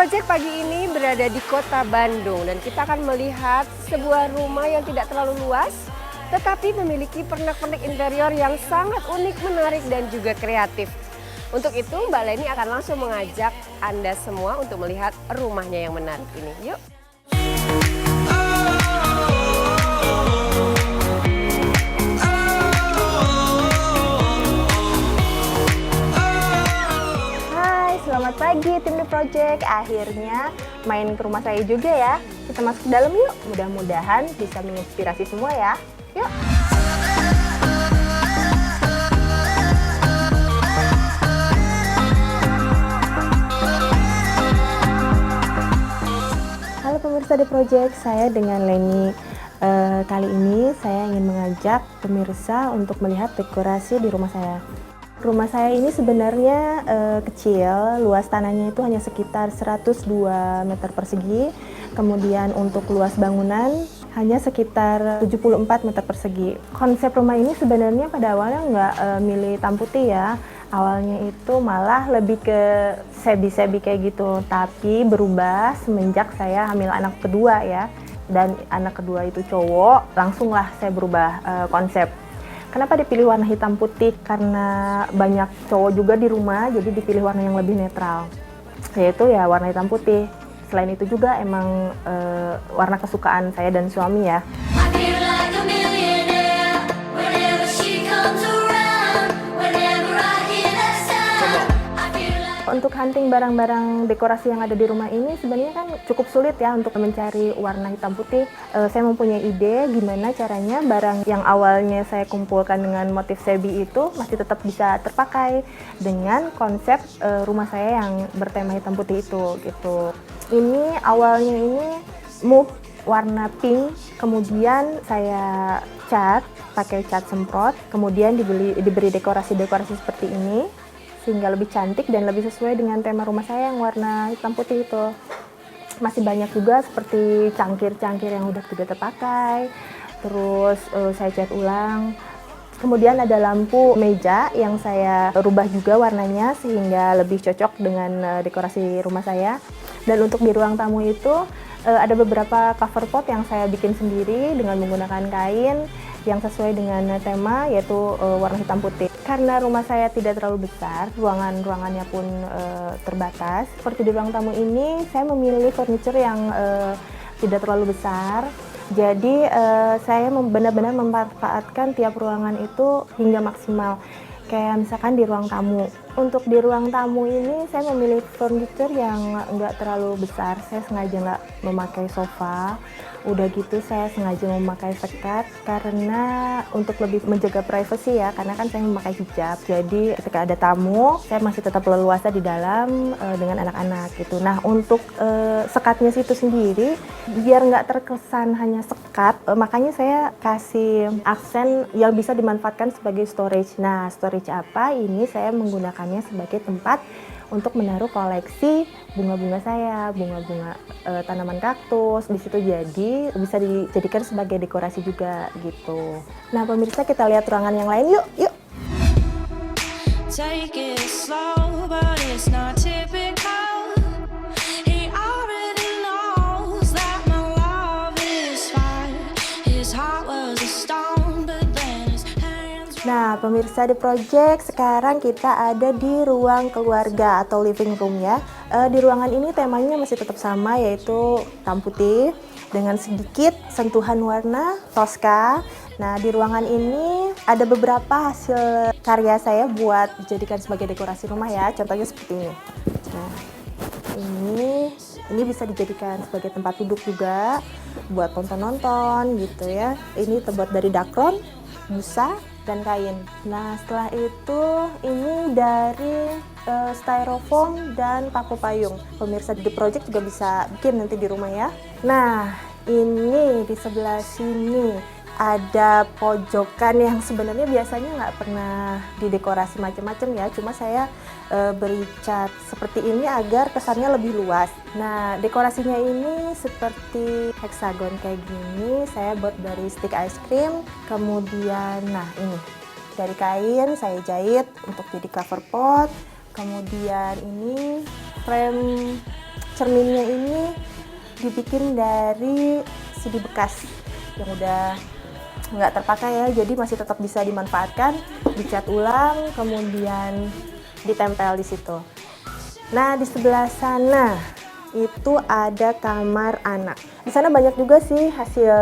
Project pagi ini berada di kota Bandung dan kita akan melihat sebuah rumah yang tidak terlalu luas tetapi memiliki pernak-pernik interior yang sangat unik, menarik dan juga kreatif. Untuk itu Mbak Leni akan langsung mengajak Anda semua untuk melihat rumahnya yang menarik ini. Yuk! Selamat pagi tim The Project, akhirnya main ke rumah saya juga ya. Kita masuk ke dalam yuk, mudah-mudahan bisa menginspirasi semua ya. Yuk! Halo pemirsa The Project, saya dengan Leni. Kali ini saya ingin mengajak pemirsa untuk melihat dekorasi di rumah saya. Rumah saya ini sebenarnya kecil, luas tanahnya itu hanya sekitar 102 meter persegi. Kemudian untuk luas bangunan hanya sekitar 74 meter persegi. Konsep rumah ini sebenarnya pada awalnya nggak milih hitam putih ya. Awalnya itu malah lebih ke sebi-sebi kayak gitu. Tapi berubah semenjak saya hamil anak kedua ya. Dan anak kedua itu cowok, langsunglah saya berubah konsep. Kenapa dipilih warna hitam putih? Karena banyak cowok juga di rumah, jadi dipilih warna yang lebih netral, yaitu ya warna hitam putih. Selain itu juga emang warna kesukaan saya dan suami ya. Untuk hunting barang-barang dekorasi yang ada di rumah ini sebenarnya kan cukup sulit ya untuk mencari warna hitam putih. Saya mempunyai ide gimana caranya barang yang awalnya saya kumpulkan dengan motif sebi itu masih tetap bisa terpakai dengan konsep rumah saya yang bertema hitam putih itu gitu. Ini awalnya ini mauve warna pink, kemudian saya cat pakai cat semprot, kemudian diberi dekorasi-dekorasi seperti ini sehingga lebih cantik dan lebih sesuai dengan tema rumah saya yang warna hitam putih itu. Masih banyak juga seperti cangkir-cangkir yang udah tidak terpakai, terus saya cat ulang. Kemudian ada lampu meja yang saya rubah juga warnanya sehingga lebih cocok dengan dekorasi rumah saya. Dan untuk di ruang tamu itu ada beberapa cover pot yang saya bikin sendiri dengan menggunakan kain yang sesuai dengan tema yaitu warna hitam putih. Karena rumah saya tidak terlalu besar, ruangannya pun terbatas. Seperti di ruang tamu ini, saya memilih furniture yang tidak terlalu besar. Jadi saya benar-benar memanfaatkan tiap ruangan itu hingga maksimal. Kayak misalkan di ruang tamu. Untuk di ruang tamu ini saya memilih furniture yang nggak terlalu besar. Saya sengaja nggak memakai sofa. Udah gitu saya sengaja memakai sekat karena untuk lebih menjaga privasi ya. Karena kan saya memakai hijab. Jadi ketika ada tamu, saya masih tetap leluasa di dalam dengan anak-anak gitu. Nah untuk sekatnya situ sendiri, biar nggak terkesan hanya sekat, makanya saya kasih aksen yang bisa dimanfaatkan sebagai storage. Nah storage apa? Ini saya menggunakannya sebagai tempat untuk menaruh koleksi bunga-bunga saya, bunga-bunga tanaman kaktus. Di situ jadi bisa dijadikan sebagai dekorasi juga gitu. Nah pemirsa, kita lihat ruangan yang lain yuk. Take it slow, but it's not typical. He already knows that my love is fire. His heart was a stone, but then his hands. Nah, pemirsa The Project, sekarang kita ada di ruang keluarga atau living room ya. Di ruangan ini temanya masih tetap sama, yaitu hitam putih dengan sedikit sentuhan warna Tosca. Nah, di ruangan ini ada beberapa hasil karya saya buat dijadikan sebagai dekorasi rumah ya. Contohnya seperti ini. Nah, ini bisa dijadikan sebagai tempat duduk juga buat nonton-nonton gitu ya. Ini terbuat dari dakron, busa, dan kain. Nah, setelah itu ini dari styrofoam dan paku payung. Pemirsa The Project juga bisa bikin nanti di rumah ya. Nah, ini di sebelah sini ada pojokan yang sebenarnya biasanya nggak pernah didekorasi macam-macam ya, cuma saya beri cat seperti ini agar kesannya lebih luas. Nah, dekorasinya ini seperti heksagon kayak gini, saya buat dari stick ice cream, kemudian nah ini dari kain saya jahit untuk jadi cover pot, kemudian ini frame cerminnya ini dibikin dari CD bekas yang udah nggak terpakai ya, jadi masih tetap bisa dimanfaatkan, dicat ulang, kemudian ditempel di situ. Nah, di sebelah sana itu ada kamar anak. Di sana banyak juga sih hasil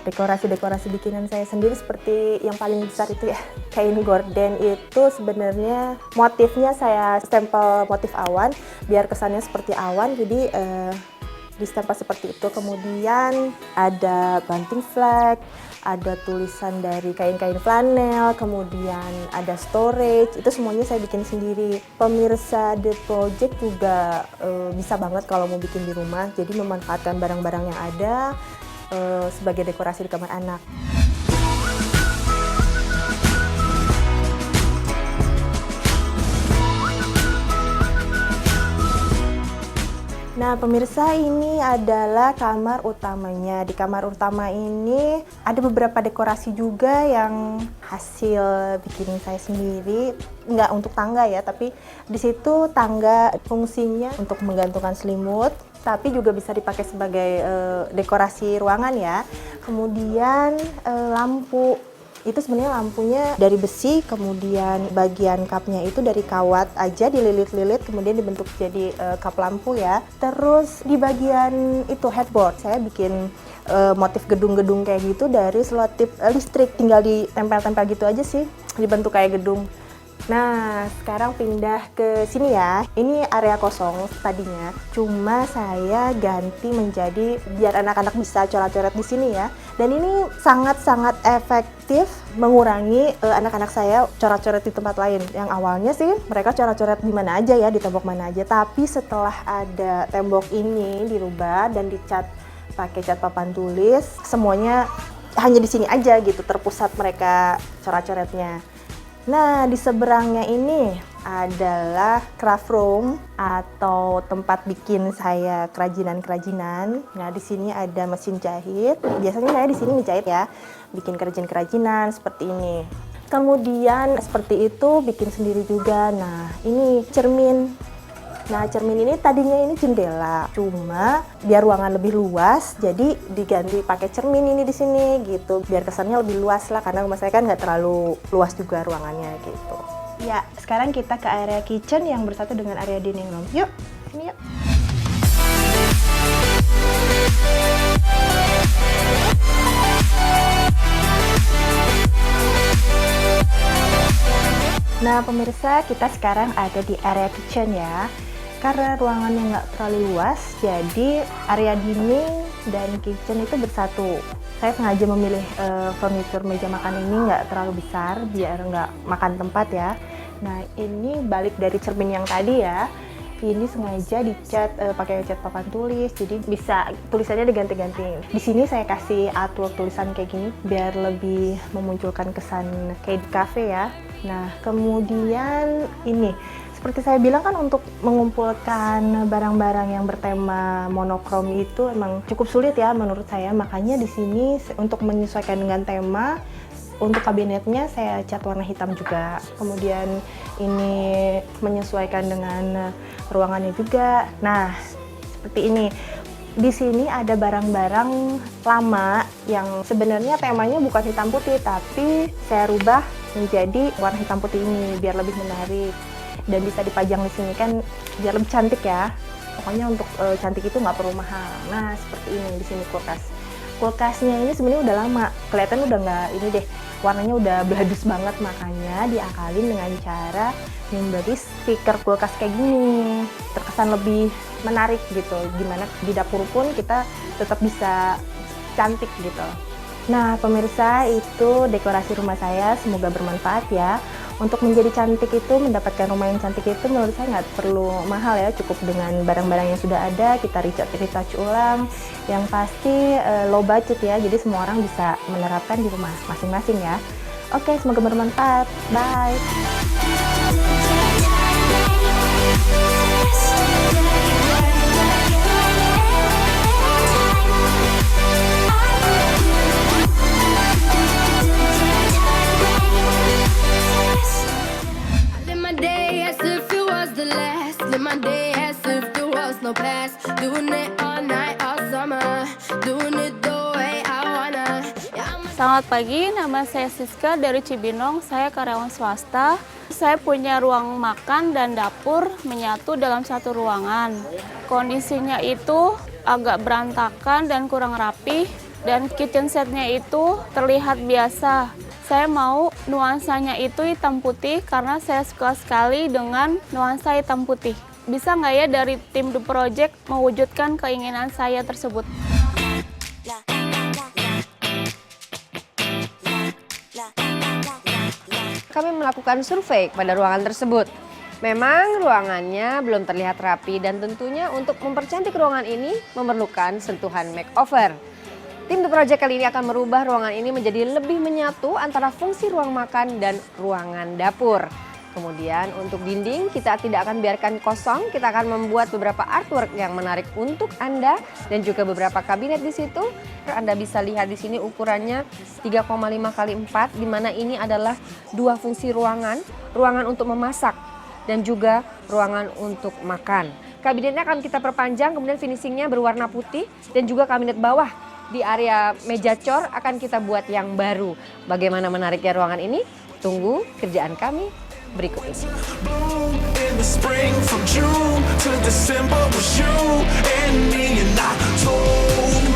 dekorasi-dekorasi bikinan saya sendiri, seperti yang paling besar itu ya, kain gorden itu sebenarnya motifnya saya stempel motif awan biar kesannya seperti awan, jadi distempel seperti itu. Kemudian ada banting flag, ada tulisan dari kain-kain flanel, kemudian ada storage, itu semuanya saya bikin sendiri. Pemirsa The Project juga bisa banget kalau mau bikin di rumah, jadi memanfaatkan barang-barang yang ada sebagai dekorasi di kamar anak. Nah, pemirsa, ini adalah kamar utamanya. Di kamar utama ini ada beberapa dekorasi juga yang hasil bikin saya sendiri. Nggak untuk tangga ya, tapi di situ tangga fungsinya untuk menggantungkan selimut, tapi juga bisa dipakai sebagai dekorasi ruangan ya. Kemudian lampu. Itu sebenarnya lampunya dari besi, kemudian bagian kapnya itu dari kawat aja dililit-lilit, kemudian dibentuk jadi kap lampu ya. Terus di bagian itu headboard, saya bikin motif gedung-gedung kayak gitu dari selotip listrik, tinggal ditempel-tempel gitu aja sih, dibentuk kayak gedung. Nah, sekarang pindah ke sini ya. Ini area kosong tadinya, cuma saya ganti menjadi biar anak-anak bisa coret-coret di sini ya. Dan ini sangat-sangat efektif mengurangi anak-anak saya coret-coret di tempat lain. Yang awalnya sih mereka coret-coret di mana aja ya, di tembok mana aja. Tapi setelah ada tembok ini dirubah dan dicat pakai cat papan tulis, semuanya hanya di sini aja gitu, terpusat mereka coret-coretnya. Nah, di seberangnya ini adalah craft room atau tempat bikin saya kerajinan-kerajinan. Nah, di sini ada mesin jahit. Biasanya saya di sini ngejahit ya, bikin kerajinan-kerajinan seperti ini. Kemudian seperti itu bikin sendiri juga. Nah, ini cermin. Nah, cermin ini tadinya ini jendela, cuma biar ruangan lebih luas, jadi diganti pakai cermin ini di sini gitu, biar kesannya lebih luas lah, karena rumah saya kan nggak terlalu luas juga ruangannya gitu. Ya, sekarang kita ke area kitchen yang bersatu dengan area dining room. Yuk, sini yuk. Nah, pemirsa, kita sekarang ada di area kitchen ya. Karena ruangannya nggak terlalu luas, jadi area dining dan kitchen itu bersatu. Saya sengaja memilih furniture meja makan ini nggak terlalu besar, biar nggak makan tempat ya. Nah, ini balik dari cermin yang tadi ya. Ini sengaja dicat pakai cat papan tulis, jadi bisa tulisannya diganti-ganti. Di sini saya kasih artwork tulisan kayak gini, biar lebih memunculkan kesan kayak di cafe ya. Nah, kemudian ini. Seperti saya bilang kan, untuk mengumpulkan barang-barang yang bertema monokrom itu emang cukup sulit ya menurut saya. Makanya di sini untuk menyesuaikan dengan tema, untuk kabinetnya saya cat warna hitam juga. Kemudian ini menyesuaikan dengan ruangannya juga. Nah, seperti ini. Di sini ada barang-barang lama yang sebenarnya temanya bukan hitam putih, tapi saya rubah menjadi warna hitam putih ini biar lebih menarik. Dan bisa dipajang di sini kan biar lebih cantik ya. Pokoknya untuk cantik itu nggak perlu mahal. Nah, seperti ini di sini kulkas. Kulkasnya ini sebenarnya udah lama, kelihatan udah nggak ini deh, warnanya udah bladus banget, makanya diakalin dengan cara memberi stiker kulkas kayak gini, terkesan lebih menarik gitu. Gimana di dapur pun kita tetap bisa cantik gitu. Nah, pemirsa, itu dekorasi rumah saya, semoga bermanfaat ya. Untuk menjadi cantik itu, mendapatkan rumah yang cantik itu menurut saya nggak perlu mahal ya, cukup dengan barang-barang yang sudah ada, kita retouch ulang. Yang pasti low budget ya, jadi semua orang bisa menerapkan di rumah masing-masing ya. Oke, semoga bermanfaat. Bye! My day as if it was the last. Live my day as if there was no past. Doing it all night, all summer. Doing it the way I wanna. Selamat pagi, nama saya Siska dari Cibinong. Saya karyawan swasta. Saya punya ruang makan dan dapur menyatu dalam satu ruangan. Kondisinya itu agak berantakan dan kurang rapi, dan kitchen setnya itu terlihat biasa. Saya mau nuansanya itu hitam putih karena saya suka sekali dengan nuansa hitam putih. Bisa nggak ya dari tim The Project mewujudkan keinginan saya tersebut? Kami melakukan survei pada ruangan tersebut. Memang ruangannya belum terlihat rapi dan tentunya untuk mempercantik ruangan ini memerlukan sentuhan makeover. Tim The Project kali ini akan merubah ruangan ini menjadi lebih menyatu antara fungsi ruang makan dan ruangan dapur. Kemudian untuk dinding kita tidak akan biarkan kosong, kita akan membuat beberapa artwork yang menarik untuk Anda dan juga beberapa kabinet di situ. Anda bisa lihat di sini ukurannya 3,5 x 4, di mana ini adalah dua fungsi ruangan, ruangan untuk memasak dan juga ruangan untuk makan. Kabinetnya akan kita perpanjang, kemudian finishingnya berwarna putih dan juga kabinet bawah di area meja cor akan kita buat yang baru. Bagaimana menariknya ruangan ini? Tunggu kerjaan kami berikut ini. Bloom in the spring from June to December was you and me, and I told